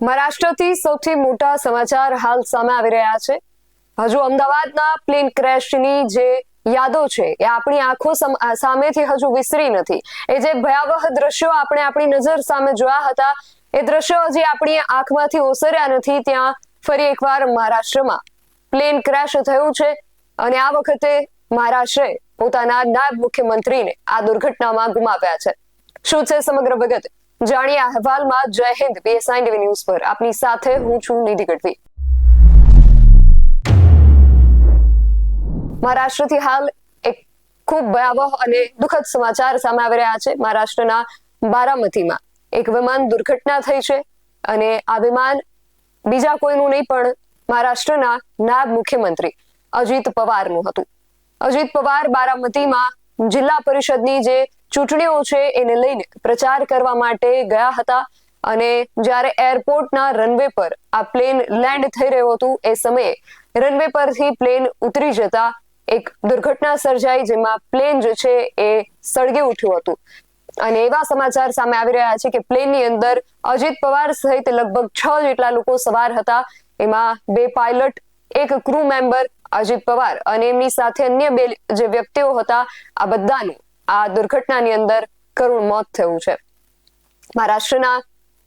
મહારાષ્ટ્રથી સૌથી મોટા સમાચાર હાલ સામે આવી રહ્યા છે. હજુ અમદાવાદના પ્લેન ક્રેશની જે યાદો છે એ આપણી આંખો સામેથી હજુ વિસરી નથી. એ જે ભયાવહ દ્રશ્યો આપણે આપણી નજર સામે જોયા હતા, એ દ્રશ્યો હજી આપણી આંખમાંથી ઓસર્યા નથી. ત્યાં ફરી એકવાર મહારાષ્ટ્રમાં પ્લેન ક્રેશ થયું છે અને આ વખતે મહારાષ્ટ્રે પોતાના નાયબ મુખ્યમંત્રીને આ દુર્ઘટનામાં ગુમાવ્યા છે. શું છે સમગ્ર વિગત જાણીએ આ અહેવાલમાં. જય હિન્દ, PSI TV ન્યૂઝ પર આપની સાથે હું છું નિધિ ગઢવી. મહારાષ્ટ્રથી હાલ એક ખૂબ ભયાવહ અને દુઃખદ સમાચાર સામે આવી રહ્યા છે. મહારાષ્ટ્રના બારામતીમાં એક વિમાન દુર્ઘટના થઈ છે અને આ વિમાન બીજા કોઈનું નહીં પણ મહારાષ્ટ્રના નાયબ મુખ્યમંત્રી અજીત પવારનું હતું. અજીત પવાર બારામતીમાં જિલ્લા પરિષદની જે ચૂંટણીઓ છે એને લઈને પ્રચાર કરવા માટે ગયા હતા અને જ્યારે એરપોર્ટના રનવે પર આ પ્લેન લેન્ડ થઈ રહ્યું હતું એ સમયે રનવે પરથી પ્લેન ઉતરી જતા એક દુર્ઘટના સર્જાઈ, જેમાં પ્લેન જે છે એ સળગી ઉઠ્યું હતું. અને એવા સમાચાર સામે આવી રહ્યા છે કે પ્લેનની અંદર અજીત પવાર સહિત લગભગ 6 જેટલા લોકો સવાર હતા. એમાં 2 પાયલટ, એક ક્રૂ મેમ્બર, અજીત પવાર અને એમની સાથે અન્ય 2 જે વ્યક્તિઓ હતા, આ બધાનું આ દુર્ઘટનાની અંદર કરુણ મોત થયું છે. મહારાષ્ટ્રના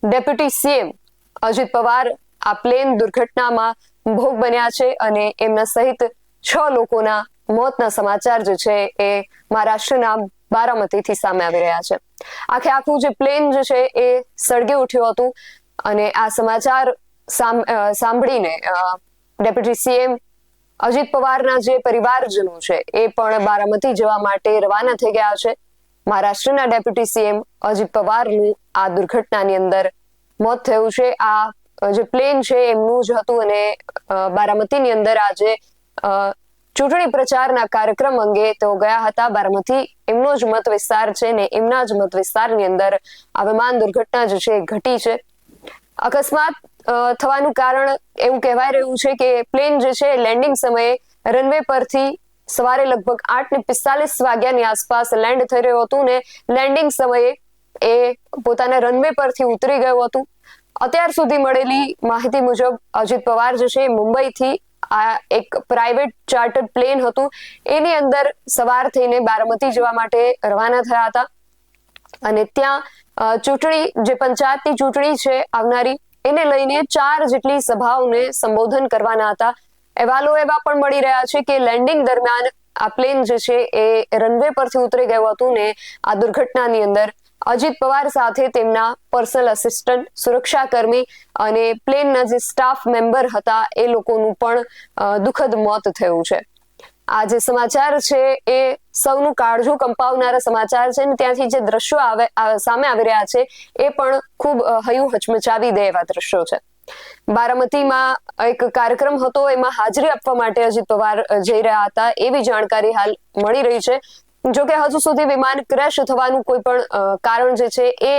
ડેપ્યુટી CM અજીત પવાર આ પ્લેન દુર્ઘટનામાં ભોગ બન્યા છે અને એમના સહિત 6 લોકોના મોતના સમાચાર જે છે એ મહારાષ્ટ્રના બારામતીથી સામે આવી રહ્યા છે. આખું જે પ્લેન જે છે એ સળગી ઉઠ્યું હતું અને આ સમાચાર સાંભળીને ડેપ્યુટી CM અજીત પવારના જે પરિવારજનો છે એ પણ બારામતી જવા માટે રવાના થઈ ગયા છે. મહારાષ્ટ્રના ડેપ્યુટી CM અજીત પવારનું આ દુર્ઘટનાની અંદર મોત થયું છે. આ જે પ્લેન છે એમનું જ હતું અને બારામતીની અંદર આજે ચૂંટણી પ્રચારના કાર્યક્રમ અંગે તેઓ ગયા હતા. બારામતી એમનો જ મત વિસ્તાર છે ને એમના જ મત વિસ્તારની અંદર આ વિમાન દુર્ઘટના જે છે ઘટી છે. અકસ્માત થવાનું કારણ એવું કહેવાય રહ્યું છે કે પ્લેન જે છે લેન્ડિંગ સમયે રનવે પરથી સવારે લગભગ 8:45 વાગ્યાની આસપાસ લેન્ડ થઈ રહ્યું હતું ને લેન્ડિંગ સમયે એ પોતાના રનવે પરથી ઉતરી ગયું હતું. અત્યાર સુધી મળેલી માહિતી મુજબ અજીત પવાર જે છે મુંબઈથી આ એક પ્રાઇવેટ ચાર્ટર્ડ પ્લેન હતું એની અંદર સવાર થઈને બારામતી જવા માટે રવાના થયા હતા અને ત્યાં ચૂંટણી જે પંચાયતની ચૂંટણી છે આવનારી એને લઈને 4 જેટલી સભાઓને સંબોધન કરવાના હતા. અહેવાલો એવા પણ મળી રહ્યા છે કે લેન્ડિંગ દરમિયાન આ પ્લેન જે છે એ રનવે પરથી ઉતરી ગયું હતું ને આ દુર્ઘટનાની અંદર અજીત પવાર સાથે તેમના પર્સનલ આસિસ્ટન્ટ, સુરક્ષાકર્મી અને પ્લેનના જે સ્ટાફ મેમ્બર હતા એ લોકોનું પણ દુઃખદ મોત થયું છે. આ જે સમાચાર છે એ સૌનું કાળજું કંપાવનારા સમાચાર છે અને ત્યાંથી જે દ્રશ્યો સામે આવી રહ્યા છે એ પણ ખૂબ હૈયું હચમચાવી દે એવા દ્રશ્યો છે. બારામતીમાં એક કાર્યક્રમ હતો, એમાં હાજરી આપવા માટે અજીત પવાર જઈ રહ્યા હતા એવી જાણકારી હાલ મળી રહી છે. જોકે હજુ સુધી વિમાન ક્રેશ થવાનું કોઈ પણ કારણ જે છે એ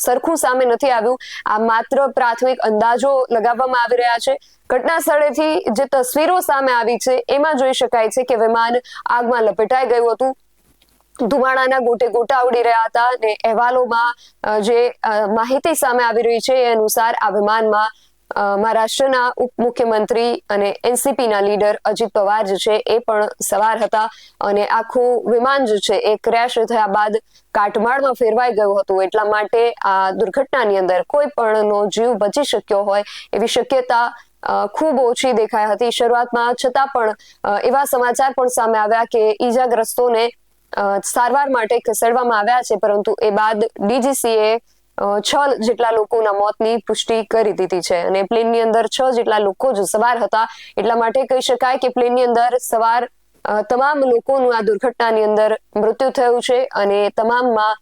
સરખું સામે નથી આવ્યું. આ માત્ર પ્રાથમિક અંદાજો લગાવવામાં આવી રહ્યા છે. ઘટના સ્થળેથી જે તસવીરો સામે આવી છે એમાં જોઈ શકાય છે કે વિમાન આગમાં લપેટાઈ ગયું હતું. ધુમાડાના ગોટે ગોટા ઉડી રહ્યા હતા અને અહેવાલોમાં જે માહિતી સામે આવી રહી છે એ અનુસાર આ વિમાનમાં મહારાષ્ટ્રના ઉપમુખ્યમંત્રી અને NCPના લીડર અજીત પવાર જે છે એ પણ સવાર હતા અને આખું વિમાન જે છે એ ક્રેશ થયા બાદ કાટમાળમાં ફેરવાઈ ગયું હતું. એટલા માટે આ દુર્ઘટનાની અંદર કોઈ પણનો જીવ બચી શક્યો હોય એવી શક્યતા ખૂબ ઓછી દેખાઈ હતી શરૂઆતમાં. છતાં પણ એવા સમાચાર પણ સામે આવ્યા કે ઈજાગ્રસ્તોને સારવાર માટે ખસેડવામાં આવ્યા છે, પરંતુ એ બાદ DGCએ 6 જેટલા લોકોના મોતની પુષ્ટિ કરી દીધી છે અને પ્લેનની અંદર 6 જેટલા લોકો જ સવાર હતા. એટલા માટે કહી શકાય કે પ્લેનની અંદર સવાર તમામ લોકોનું આ દુર્ઘટનાની અંદર મૃત્યુ થયું છે અને તમામમાં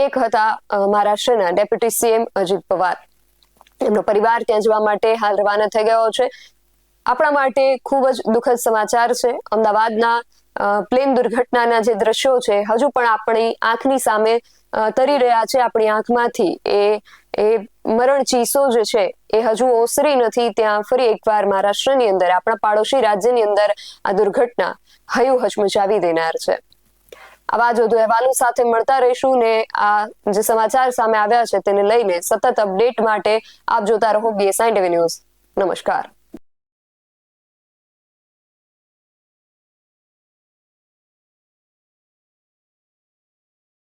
એક હતા મહારાષ્ટ્રના ડેપ્યુટી CM અજીત પવાર. એમનો પરિવાર ત્યાં જવા માટે હાલ રવાના થઈ ગયો છે. આપણા માટે ખૂબ જ દુઃખદ સમાચાર છે. અમદાવાદના પ્લેન દુર્ઘટનાના જે દ્રશ્યો છે હજુ પણ આપણી આંખની સામે તરી રહ્યા છે. આપણી આંખમાંથી એ મરણ ચીસો જે છે એ હજુ ઓસરી નથી. ત્યાં ફરી એકવાર મહારાષ્ટ્રની અંદર, આપણા પાડોશી રાજ્યની અંદર આ દુર્ઘટના હૈયું હચમચાવી દેનાર છે. આવા જ વધુ અહેવાલો સાથે મળતા રહીશું ને આ જે સમાચાર સામે આવ્યા છે તેને લઈને સતત અપડેટ માટે આપ જોતા રહો BSI ટીવી ન્યૂઝ. નમસ્કાર.